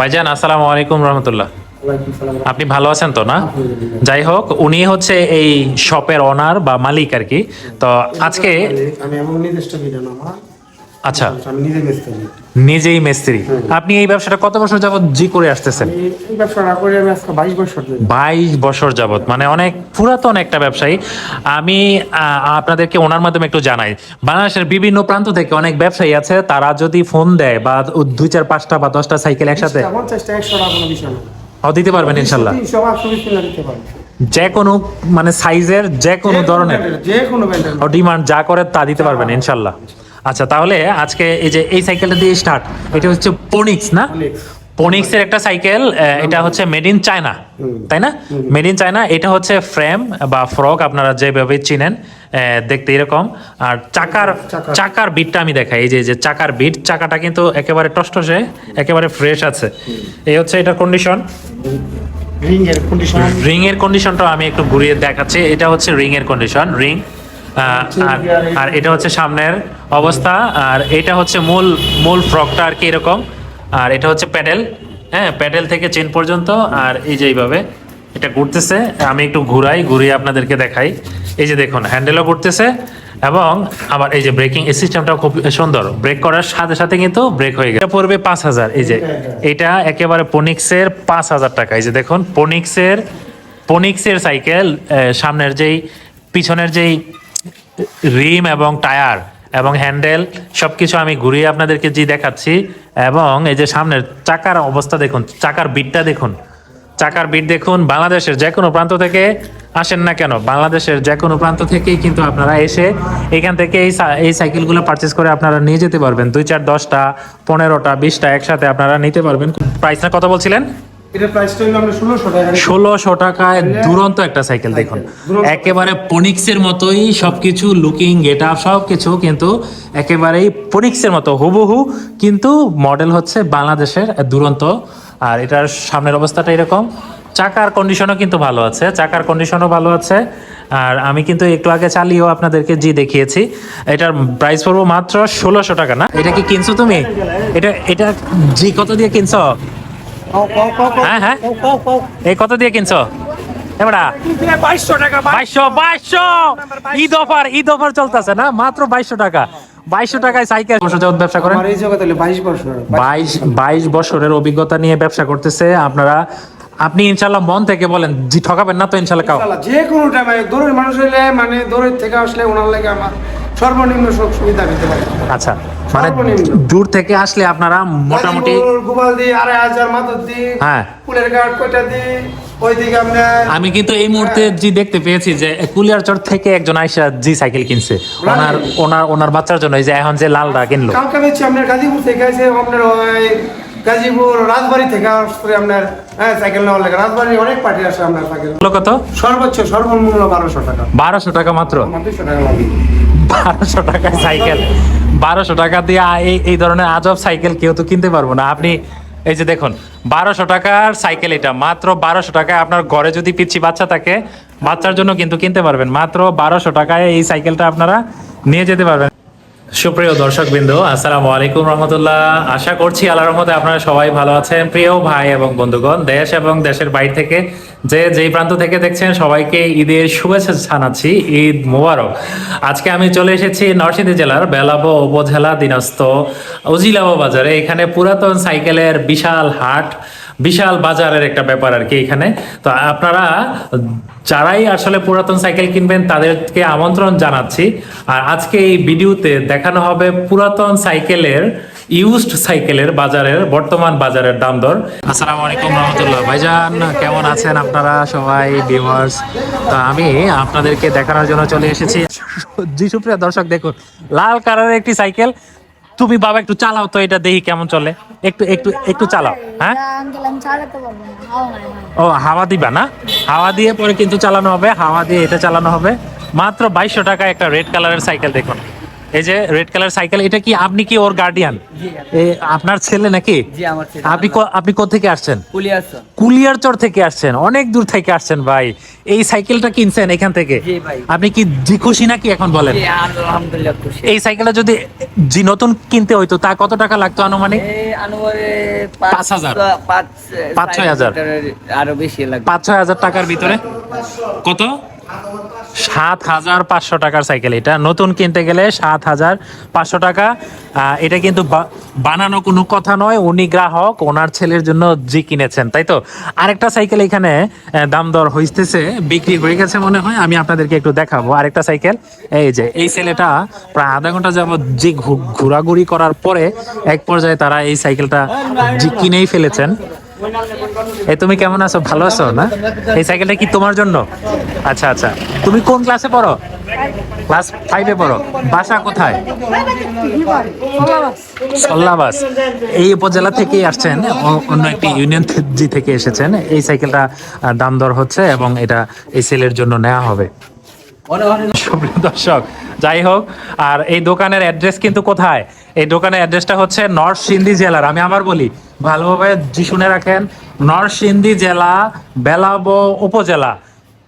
ভাইজান আসসালামু আলাইকুম রহমতুল্লাহ। ওয়ালাইকুম সালাম। আপনি ভালো আছেন তো না? আলহামদুলিল্লাহ। যাই হোক, উনি হচ্ছে এই শপের ওনার বা মালিক আর কি। তো আজকে আমি এমন নির্দিষ্ট ভিডিও না আমার। আচ্ছা, আমি নিজে মিস্ত্রি। নিজেই মিস্ত্রি। আপনি এই ব্যবসাটা কত বছর যাবত জি করে আসতেছেন? আমি এই ব্যবসাটা করে আমি আজকে 22 বছর ধরে। 22 বছর যাবত, মানে অনেক পুরাতন একটা ব্যবসায়ী। আমি আপনাদেরকে ওনার মাধ্যমে একটু জানাই, বাংলাদেশের বিভিন্ন প্রান্ত থেকে অনেক ব্যবসায়ী আছে, তারা যদি ফোন দেয় বা 2 4 5টা বা 10টা সাইকেল একসাথে 50টা 100 টাকা কোনো বিষয় না। দিতে পারবেন ইনশাল্লাহ। 300 820 কিলো দিতে পারবে। যে কোনো মানে সাইজের, যে কোনো ধরনের যে কোনো ব্র্যান্ডের ডিমান্ড যা করে তা দিতে পারবেন ইনশাল্লাহ। আচ্ছা, তাহলে আজকে এই যে এই সাইকেলটা দিয়ে স্টার্ট। এটা হচ্ছে পনিক্স না? পনিক্সের একটা সাইকেল। এটা হচ্ছে মেড ইন চায়না, তাই না? Made in China. এটা হচ্ছে ফ্রেম বা ফ্রক, আপনারা যেভাবে চিনেন দেখতে এরকম। আর চাকার বিটটা আমি দেখাই। এই যে চাকার বিট, চাকাটা কিন্তু একেবারে টসটসে, একেবারে ফ্রেশ আছে। এই হচ্ছে এটার কন্ডিশন। রিং এর কন্ডিশনটা আমি একটু ঘুরিয়ে দেখাচ্ছি। এটা হচ্ছে রিং এর কন্ডিশন, রিং। আর এটা হচ্ছে সামনের অবস্থা। আর এটা হচ্ছে মূল ফ্রকটা আর কি এরকম। আর এটা হচ্ছে প্যাডেল, হ্যাঁ, প্যাডেল থেকে চেন পর্যন্ত। আর এই যে এইভাবে এটা ঘুরতেছে। আমি একটু ঘুরিয়ে আপনাদেরকে দেখাই। এই যে দেখুন, হ্যান্ডেলও ঘুরতেছে এবং আবার এই যে ব্রেকিং সিস্টেমটাও খুব সুন্দর। ব্রেক করার সাথে সাথে কিন্তু ব্রেক হয়ে গেছে। এটা পড়বে 5,000। এই যে এটা একেবারে পনিক্সের 5,000 টাকা। এই যে দেখুন, পনিক্সের সাইকেল। সামনের পিছনের যেই রিম এবং টায়ার এবং হ্যান্ডেল সবকিছু আমি ঘুরিয়ে আপনাদেরকে দেখাচ্ছি। এবং এই যে সামনের চাকার অবস্থা দেখুন, চাকার বিটটা দেখুন, চাকার বিট দেখুন। বাংলাদেশের যে কোনো প্রান্ত থেকে আসেন না কেন, বাংলাদেশের যে কোনো প্রান্ত থেকেই কিন্তু আপনারা এসে এখান থেকে এই সাইকেলগুলো পারচেস করে আপনারা নিয়ে যেতে পারবেন। 2 4 10টা 15টা 20টা একসাথে আপনারা নিতে পারবেন। প্রাইসটা কত বলছিলেন? এটা প্রাইসটা হলো আমরা 1600 টাকা। 1600 টাকায় দুরন্ত একটা সাইকেল দেখুন। একেবারে পনিক্সের মতোই সবকিছু, লুকিং, গেট আপ সবকিছু কিন্তু একেবারেই পনিক্সের মতো হুবহু, কিন্তু মডেল হচ্ছে বাংলাদেশের দুরন্ত। আর এটার সামনের অবস্থাটা এরকম। চাকার কন্ডিশনও কিন্তু ভালো আছে, চাকার কন্ডিশনও ভালো আছে। আর আমি কিন্তু একটু আগে চালিয়েও আপনাদেরকে দেখিয়েছি। এটার প্রাইস পড়বো মাত্র 1600 টাকা। না, এটা কি কিনছো তুমি? এটা কত দিয়ে কিনছো? হ্যাঁ হ্যাঁ, এই কত দিয়ে কিনছো? এবারে 2200 টাকা। 2200 ঈদ অফার চলতেছে না, মাত্র 2200 টাকা। 2200 টাকায় সাইকেল। ব্যবসা করেন? আমার এই জগতে 22 বছর। 22 বছরের অভিজ্ঞতা নিয়ে ব্যবসা করতেছে। আপনি ইনশাল্লাহ মন থেকে বলেন, জি ঠকাবেন না তো ইনশাল্লাহ? কাও যে কোনো টাইমে দূরের মানুষ হইলে, মানে দূরের থেকে আসলে ওনার লাগে আমার সর্বনিম্ন সুবিধা দিতে পারে। আচ্ছা, মানে দূর থেকে আসলে আপনারা মোটামুটি গোপাল দি 2500 মাদর দি, হ্যাঁ, ফুলের গার্ড কয়টা দি, ওইদিকে আমরা। আমি কিন্তু এই মুহূর্তে দেখতে পেয়েছি যে কুলিয়ারচর থেকে একজন আইসা সাইকেল কিনছে ওনার বাচ্চার জন্য। এই যে এখন যে লালটা কিনলো, কালকে বেশি আপনার গাজীপুর থেকে আছে, আপনার ওই গাজীপুর রাজবাড়ি থেকে আসছে আপনার। হ্যাঁ, সাইকেল নেওয়ার লাগে রাজবাড়ি অনেক পার্টি আসে আপনার সাইকেল। কত? সর্বমূল্য 1200 টাকা। 1200 টাকা মাত্র? 200 টাকা লাগে। 1200 টাকায় সাইকেল, 1200 টাকা দিয়ে এই ধরনের আজব সাইকেল কেউ তো কিনতে পারবো না। আপনি এই যে দেখুন, 1200 টাকার সাইকেল, এটা মাত্র 1200 টাকায়। আপনার ঘরে যদি পিচ্ছি বাচ্চা থাকে, বাচ্চার জন্য কিন্তু কিনতে পারবেন। মাত্র 1200 টাকায় এই সাইকেলটা আপনারা নিয়ে যেতে পারবেন। সুপ্রিয় দর্শকবৃন্দ, আসসালামু আলাইকুম রহমতুল্লাহ। আশা করছি আল্লাহর রহমতে আপনারা সবাই ভালো আছেন। প্রিয় ভাই এবং বন্ধুগণ, দেশ এবং দেশের বাইরে থেকে যেই প্রান্ত থেকে দেখছেন, সবাইকে ঈদের শুভেচ্ছা জানাচ্ছি। ঈদ মোবারক। আজকে আমি চলে এসেছি নরসিংদী জেলার বেলাবো উপজেলা দিনাজপুর উজিলাবো বাজারে। এখানে পুরাতন সাইকেলের বিশাল হাট, বিশাল বাজারের একটা ব্যাপার আর কি এখানে। তো আপনারা যারাই আসলে পুরাতন সাইকেল কিনবেন তাদেরকে আমন্ত্রণ জানাচ্ছি। আর আজকে এই ভিডিওতে দেখানো হবে পুরাতন সাইকেলের, ইউজড সাইকেলের বর্তমান বাজারের দাম দর। আসসালামু আলাইকুম রহমতুল্লাহ। ভাইজান কেমন আছেন আপনারা সবাই ভিউয়ার্স? তো আমি আপনাদেরকে দেখানোর জন্য চলে এসেছি। জি সুপ্রিয় দর্শক, দেখুন লাল কালারের একটি সাইকেল। তুমি বাবা একটু চালাও তো, এটা দেখি কেমন চলে। একটু চালাও। হ্যাঁ, ও হাওয়া দিবা না? হাওয়া দিয়ে পরে কিন্তু চালানো হবে, হাওয়া দিয়ে এটা চালানো হবে। মাত্র 2200 টাকা একটা রেড কালারের সাইকেল দেখুন। এই যে রেড কালার সাইকেল, এটা কি আপনি কি ওর গার্ডিয়ান? আপনার ছেলে নাকি? জি আমার ছেলে। আপনি কোথা থেকে আসছেন? কুলিয়ারসন। কুলিয়ারচর থেকে আসছেন, অনেক দূর থেকে আসছেন ভাই। এই সাইকেলটা কিনছেন এখান থেকে? জি ভাই। আপনি কি খুশি নাকি এখন বলেন? জি আলহামদুলিল্লাহ খুশি। এই সাইকেলটা যদি নতুন কিনতে হইতো তা কত টাকা লাগতো আনুমানিক? এই আনুমানে 5,000 5,000 আরো বেশি লাগবে। 5-6 হাজার টাকার ভিতরে। কত? 7,500 টাকার সাইকেল। এটা নতুন কিনতে গেলে 7,500 টাকা। এটা কিন্তু বানানো কোনো কথা নয়, উনি গ্রাহক, ওনার ছেলের জন্য জি কিনেছেন, তাই তো? আরেকটা সাইকেল এখানে দাম দর হইতেছে, বিক্রি হয়ে গেছে মনে হয়, আমি আপনাদেরকে একটু দেখাবো আরেকটা সাইকেল। এই যে এই ছেলেটা প্রায় আধা ঘন্টা যাবত জি ঘোরাঘুরি করার পরে এক পর্যায়ে তারা এই সাইকেলটা জি কিনেই ফেলেছেন। এই তুমি কেমন আছো? ভালো আছো না? এই সাইকেলটা কি তোমার জন্য? আচ্ছা আচ্ছা, তুমি কোন ক্লাসে পড়ো? ক্লাস 5-এ পড়ো। বাসা কোথায়? সল্লাবাস। এই উপজেলা থেকেই আসছেন, অন্য একটি ইউনিয়ন জি থেকে এসেছেন। এই সাইকেলটা দাম দর হচ্ছে এবং এটা এই সেলের জন্য নেওয়া হবে। সুপ্রিয় দর্শক, যাই হোক, আর এই দোকানের অ্যাড্রেস কিন্তু কোথায়? এই দোকানের অ্যাড্রেসটা হচ্ছে নরসিংদী জেলার, আমি আবার বলি ভালোভাবে শুনে রাখেন, নরসিংদী জেলা, বেলাবো উপজেলা।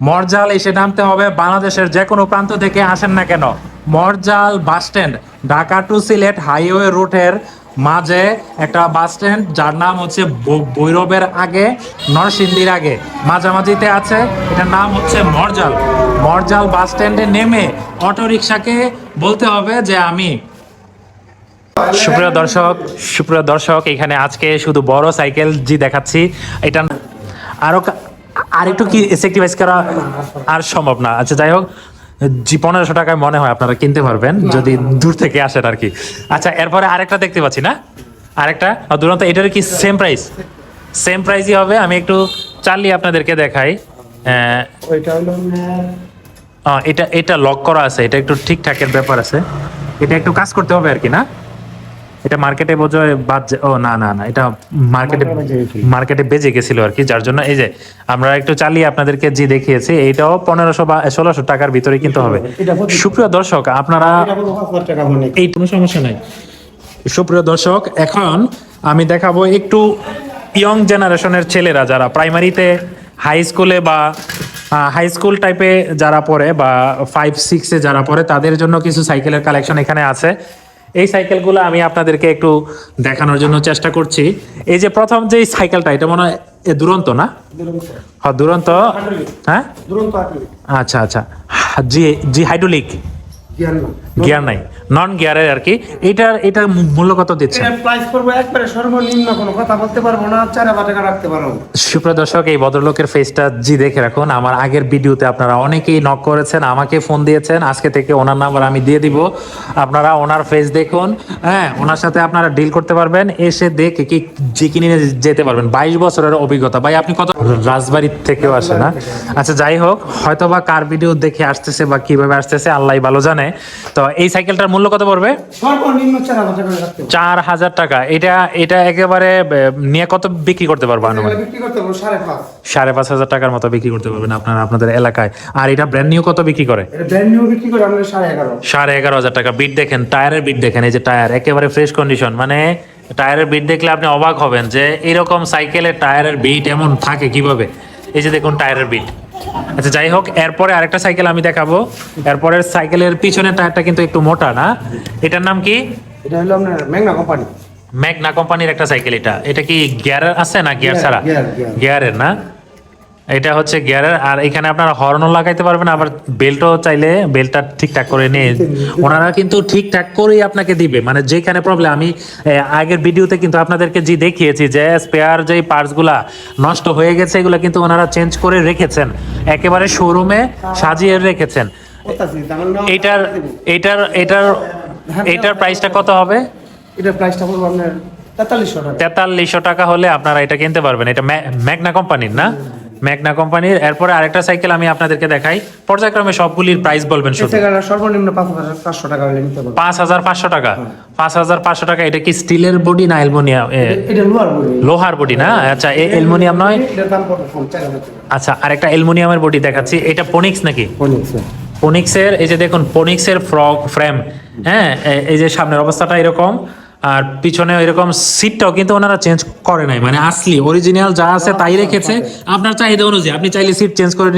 মরজাল এসে নামতে হবে, বাংলাদেশের যে কোনো প্রান্ত থেকে আসেন না কেন। Morjal bus stand, Dhaka to Sylhet highway রুটের মাঝে একটা বাস স্ট্যান্ড, যার নাম হচ্ছে ভৈরবের আগে, নরসিংদীর আগে, মাঝামাঝিতে আছে। এটার নাম হচ্ছে মরজাল। মরজাল বাস স্ট্যান্ডে নেমে অটোরিকশাকে বলতে হবে যে আমি। সুপ্রিয় দর্শক, এখানে আজকে শুধু বড় সাইকেল জি দেখাচ্ছি। এটা আর একটু কি সেক্টিভাইজ করা আর সম্ভব না। আচ্ছা যাই হোক, জি 1500 টাকায় মনে হয় আপনারা কিনতে পারবেন যদি দূর থেকে আসেন আর কি। আচ্ছা, এরপরে আরেকটা দেখতে পাচ্ছি না, আরেকটা দুরন্ত, এটার কি সেম প্রাইস? সেম প্রাইসই হবে। আমি একটু চালিয়ে আপনাদেরকে দেখাই। এটা লক করা আছে, এটা একটু ঠিকঠাকের ব্যাপার আছে, এটা একটু কাজ করতে হবে আর কি না। এটা মার্কেটে বোঝায় বাদ, ও না না না, এটা মার্কেটে বেজে গেছিল আর কি, যার জন্য এই যে আমরা একটু চালিয়ে আপনাদেরকে যে দেখিয়েছি, এইটাও 1500 বা 1600 টাকার ভিতরে কিনতে হবে। সুপ্রিয় দর্শক, আপনারা এই কোনো সমস্যা নাই। সুপ্রিয় দর্শক, এখন আমি দেখাবো একটু ইয়ং জেনারেশনের ছেলেরা যারা প্রাইমারিতে, হাই স্কুলে বা হাই স্কুল টাইপে যারা পড়ে বা 5-6-এ যারা পড়ে, তাদের জন্য কিছু সাইকেলের কালেকশন এখানে আছে। এই সাইকেলগুলো আমি আপনাদেরকে একটু দেখানোর জন্য চেষ্টা করছি। এই যে প্রথম যে সাইকেলটা, এটা মনে হয় দুরন্ত না? হ্যাঁ দুরন্ত। হ্যাঁ আচ্ছা আচ্ছা, জি হাইড্রোলিক, গিয়ার নাই, নন গিয়ারের আর কি। এটার মূল্য কত দিচ্ছে? প্রাইস করবো একবারে সর্বনিম্ন, কোনো কথা বলতে পারবো না, 4,000 টাকা রাখতে পারবো। সুপ্রিয় দর্শক, এই ভদ্রলোকের ফেসটা জি দেখে রাখুন। আমার আগের ভিডিওতে আপনারা অনেকেই নক করেছেন, আমাকে ফোন দিয়েছেন, আজকে থেকে ওনার নাম্বার আমি দিয়ে দিব। আপনারা ওনার ফেস দেখুন, হ্যাঁ, ওনার সাথে আপনারা ডিল করতে পারবেন, এসে দেখে কি জি কিনে যেতে পারবেন। 22 বছরের অভিজ্ঞতা। ভাই আপনি কত? রাজবাড়ির থেকেও আসে না? আচ্ছা যাই হোক, হয়তো বা কার ভিডিও দেখে আসতেছে বা কিভাবে আসতেছে আল্লাহ ভালো জানে। তো এই সাইকেলটার মূল্য কত পড়বে? সর্বনিম্ন 4,000 টাকা রাখতে পারবো। 4,000 টাকা। এটা একেবারে নিয়ে কত বিক্রি করতে পারবো? আনুমানিক বিক্রি করতে পারবো 5,500। 5,500 টাকার মতো বিক্রি করতে পারবেন আপনারা আপনাদের এলাকায়। আর এটা ব্র্যান্ড নিউ কত বিক্রি করে? এটা ব্র্যান্ড নিউ বিক্রি করে আমরা 11,500। 11,500 টাকা। বিট দেখেন, টায়ারের বিট দেখেন, এই যে টায়ার একেবারে ফ্রেশ কন্ডিশন, মানে টায়ারের বিট দেখলে আপনি অবাক হবেন যে এরকম সাইকেলের টায়ারের বিট এমন থাকে কিভাবে। এই যে দেখুন টায়ারের বিট। আচ্ছা যাই হোক, এরপরে আরেকটা সাইকেল আমি দেখাবো। এরপরের সাইকেলের পিছনের টায়ারটা কিন্তু একটু মোটা না? এটার নাম কি? এটা হলো আপনার ম্যাগনা কোম্পানি। ম্যাগনা কোম্পানির একটা সাইকেল। এটা কি গিয়ার আছে না গিয়ার ছাড়া? গিয়ারের না, এটা হচ্ছে গিয়ারের। আর এখানে আপনারা হর্নও লাগাইতে পারবেন, আবার বেল্টও চাইলে বেল্টটা ঠিকঠাক করে নিয়ে ওনারা কিন্তু ঠিকঠাক করেই আপনাকে দিবে। মানে যেখানে প্রবলেম, আমি আগের ভিডিওতে কিন্তু আপনাদেরকে যে দেখিয়েছি যে স্পেয়ার যে পার্টসগুলা নষ্ট হয়ে গেছে, এগুলো কিন্তু ওনারা চেঞ্জ করে রেখেছেন, একেবারে শোরুমে সাজিয়ে রেখেছেন। এটার প্রাইসটা কত হবে? এটার প্রাইসটা পড়বে আপনার 4300 টাকা। 4300 টাকা হলে আপনারা এটা কিনতে পারবেন। এটা ম্যাগনা কোম্পানির না? ম্যাগনা কোম্পানির। এরপরে আরেকটা সাইকেল আমি আপনাদেরকে দেখাই, পর্যায়ক্রমে সবগুলির প্রাইস বলবেন শুধু। এটা সর্বনিম্ন 5,500 টাকা হলে নিতে পারবেন। 5,500 টাকা। 5,500 টাকা। এটা কি স্টিলের বডি না অ্যালুমিনিয়াম? এটা লোহার বডি। লোহার বডি না? আচ্ছা, অ্যালুমিনিয়াম নয়? এটার দাম পড়বে 4,000 টাকা। আচ্ছা, আরেকটা অ্যালুমিনিয়ামের বডি দেখাচ্ছি। এটা পনিক্স নাকি? পনিক্স। পনিক্সের, এই যে দেখুন পনিক্সের ফ্রেম, হ্যাঁ, এই যে সামনের অবস্থাটা এরকম, আর পিছনে এরকম সিটটাও কিন্তু ওনারা চেঞ্জ করে নাই, মানে আসলি অরিজিনাল যা আছে তাই রেখেছে। আপনার চাহিদা অনুযায়ী আপনি চাইলে সিট চেঞ্জ করে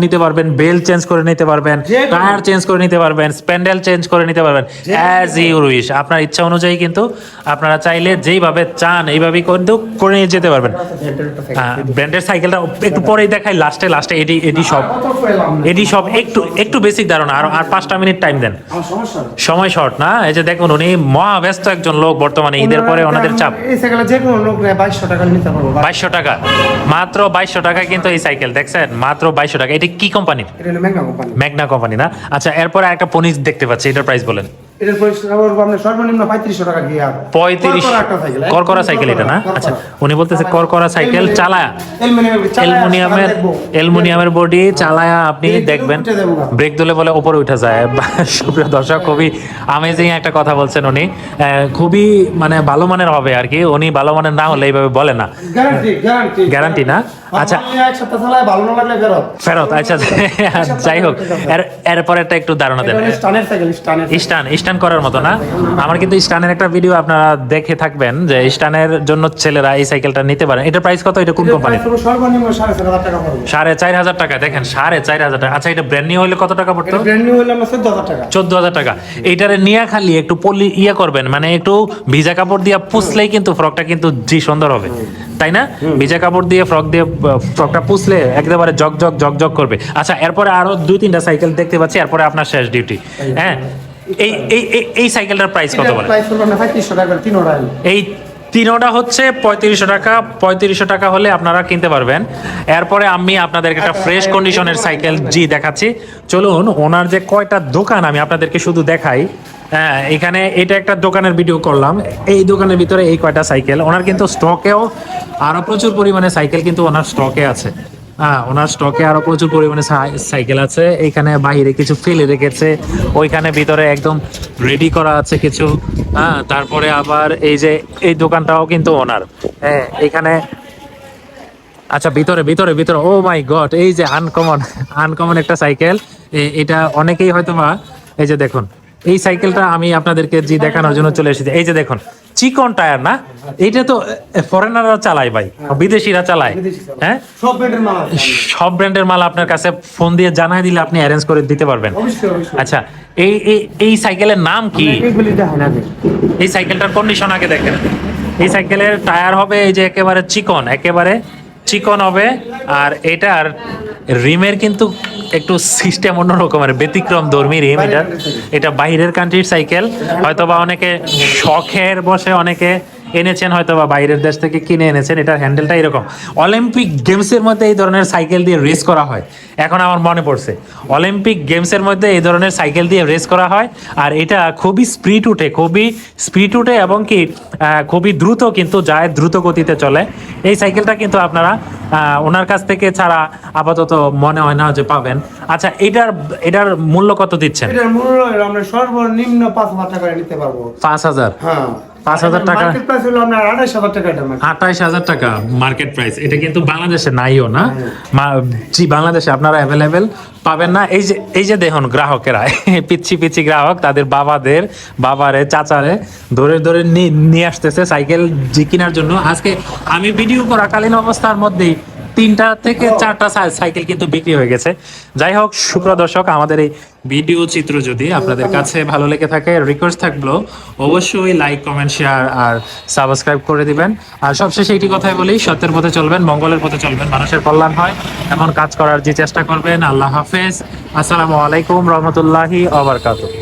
নিতে পারবেন, বেল্ট চেঞ্জ করে নিতে পারবেন, টায়ার চেঞ্জ করে নিতে পারবেন, স্প্যান্ডেল চেঞ্জ করে নিতে পারবেন, অ্যাজ ইউ উইশ। আপনার ইচ্ছা অনুযায়ী কিন্তু আপনারা চাইলে যেইভাবে চান এইভাবেই কিন্তু করে নিয়ে যেতে পারবেন। ব্র্যান্ডের সাইকেলটা একটু পরেই দেখাই, লাস্টে এটি সব একটু বেসিক ধারণা। আর 5টা মিনিট টাইম দেন, সময় শর্ট না। এই যে দেখুন, উনি মহাব্যস্ত একজন লোক বর্তমানে, ঈদের পরে ওনাদের চাপ। এই সাইকেলে যে কোনো লোক 2200 টাকা নিতে পারবো। 2200 টাকা, মাত্র 2200 টাকা কিন্তু এই সাইকেল, দেখছেন, মাত্র 2200 টাকা। এটা কি কোম্পানির? এটা হলো ম্যাগনা কোম্পানি। ম্যাগনা কোম্পানি না? আচ্ছা, এরপরে একটা পনিস দেখতে পাচ্ছি, এটার প্রাইস বলেন। এটার পরিষ্কার আপনার সর্বনিম্ন 3500 টাকা দিয়ে আর 35 করকরা সাইকেল এটা না? আচ্ছা, উনি বলতেছে করকরা সাইকেল চালায়া, অ্যালুমিনিয়ামের বডি চালায়া আপনি দেখবেন ব্রেক দিলে বলে উপরে উঠে যায়। সুপ্রিয় দর্শক, খুবই আমেজিং একটা কথা বলছেন উনি, খুবই মানে ভালো মানের হবে আর কি। উনি ভালো মানের না হলে এইভাবে বলে না, গ্যারান্টি না? আচ্ছা, এক সপ্তাহ চালায় ভালো না লাগলে ফেরত। আচ্ছা, যাই হোক, এরপরে একটা একটু ধারণা দেন। স্টানের সাইকেল, স্টান করার মতো না? আমার কিন্তু স্টানের একটা ভিডিও আপনারা দেখে থাকবেন, যে স্টানের জন্য ছেলেরা এই সাইকেলটা নিতে পারেন। এটার প্রাইস কত? এটা কোন কোম্পানি? সর্বনিম্ন 4500 টাকা পড়বে। 4500 টাকা। দেখেন, 4500 টাকা। আচ্ছা, এটা ব্র্যান্ড নিউ হলে কত টাকা পড়তো? ব্র্যান্ড নিউ হলে আমরা 14000 টাকা। 14000 টাকা। এইটারে নিয়ে খালি একটু করবেন, মানে একটু ভিজা কাপড় দিয়ে পুছলেই কিন্তু ফ্রকটা কিন্তু জি সুন্দর হবে, তাই না? ভিজা কাপড় দিয়ে ফ্রকটা পুছলে একেবারে জগ করবে। আচ্ছা, এরপরে আরো 2-3টা সাইকেল দেখতে পাচ্ছি, এরপরে আপনার শেষ ডিউটি। হ্যাঁ, এই সাইকেলটার প্রাইস কত বলে? প্রাইস হলো 3500 টাকা তিনোটা। এই তিনোটা হচ্ছে 3500 টাকা। 3500 টাকা হলে আপনারা কিনতে পারবেন। এরপরে আমি আপনাদেরকে একটা ফ্রেশ কন্ডিশনের সাইকেল জি দেখাচ্ছি। চলুন, ওনার যে কয়টা দোকান আমি আপনাদেরকে শুধু দেখাই। হ্যাঁ, এখানে এটা একটা দোকানের ভিডিও করলাম, এই দোকানের ভিতরে এই কয়টা সাইকেল। ওনার কিন্তু স্টকেও আরো প্রচুর পরিমাণে সাইকেল কিন্তু ওনার স্টকে আছে। ওনার স্টকে আরো প্রচুর পরিমাণে সাইকেল আছে। এখানে বাইরে কিছু ফেলে রেখেছে, ওইখানে ভিতরে একদম রেডি করা আছে কিছু। তারপরে আবার এই যে এই দোকানটাও কিন্তু ওনার। হ্যাঁ, এখানে আচ্ছা, ভিতরে ও মাই গড, এই যে আনকমন একটা সাইকেল। এটা অনেকেই হয়তো বা, এই যে দেখুন, এই সাইকেলটা আমি আপনাদেরকে জি দেখানোর জন্য চলে এসেছি। এই যে দেখুন, চিকন টায়ার না? এটা তো ফরেনাররা চালায় ভাই, বিদেশিরা চালায়। হ্যাঁ, সব ব্র্যান্ডের মাল আপনার কাছে ফোন দিয়ে জানাই দিলে আপনি অ্যারেঞ্জ করে দিতে পারবেন। আচ্ছা, এই সাইকেলের নাম কি? এই সাইকেলটার কন্ডিশন আগে দেখেন। এই সাইকেলের টায়ার হবে এই যে একেবারে চিকন হবে। আর এটার রিমের কিন্তু একটু সিস্টেম অন্যরকমের, ব্যতিক্রম ধর্মী রিম। এটা বাইরের কান্ট্রির সাইকেল, হয়তোবা অনেকে শখের বসে অনেকে এনেছেন, হয়তোবা বাইরের দেশ থেকে কিনে এনেছেন। এটার হ্যান্ডেলটা এরকম। অলিম্পিক গেমসের মধ্যে এই ধরনের সাইকেল দিয়ে রেস করা হয়। এখন আমার মনে পড়ছে, অলিম্পিক গেমসের মধ্যে এই ধরনের সাইকেল দিয়ে রেস করা হয়। আর এটা খুবই স্পিড উঠে এবং কি খুবই দ্রুত কিন্তু যায়, দ্রুত গতিতে চলে। এই সাইকেলটা কিন্তু আপনারা ওনার কাছ থেকে ছাড়া আপাতত মনে হয় না যে পাবেন। আচ্ছা, এটার মূল্য কত দিচ্ছেন? এটার মূল্য আমরা সর্বনিম্ন 5000 টাকা নিতে পারবো। 5000? হ্যাঁ, 5000 টাকা। মার্কেট প্রাইস হলো আপনার 28000 টাকা। এটা 28000 টাকা মার্কেট প্রাইস। এটা কিন্তু বাংলাদেশে নাইও না। জি, বাংলাদেশে আপনারা অ্যাভেলেবেল পাবেন না। এই যে দেখুন, গ্রাহকেরা পিচ্ছি গ্রাহক তাদের বাবারে চাচারে ধরে নিয়ে আসতেছে সাইকেল জি কেনার জন্য। আজকে আমি ভিডিও করাকালীন অবস্থার মধ্যেই 3টা থেকে 4টা সাইকেল কিন্তু বিক্রি হয়ে গেছে। যাই হোক, সুপ্রিয় দর্শক, আমাদের এই ভিডিও চিত্র যদি আপনাদের কাছে ভালো লেগে থাকে, রিকোয়েস্ট থাকলো অবশ্যই লাইক, কমেন্ট, শেয়ার আর সাবস্ক্রাইব করে দিবেন। আর সবশেষে একটি কথাই বলি, সত্যের পথে চলবেন, মঙ্গলের পথে চলবেন, মানুষের কল্যাণ হয় এমন কাজ করার যে চেষ্টা করবেন। আল্লাহ হাফেজ, আসসালামু আলাইকুম রহমতুল্লাহি ওয়া বারাকাতুহু।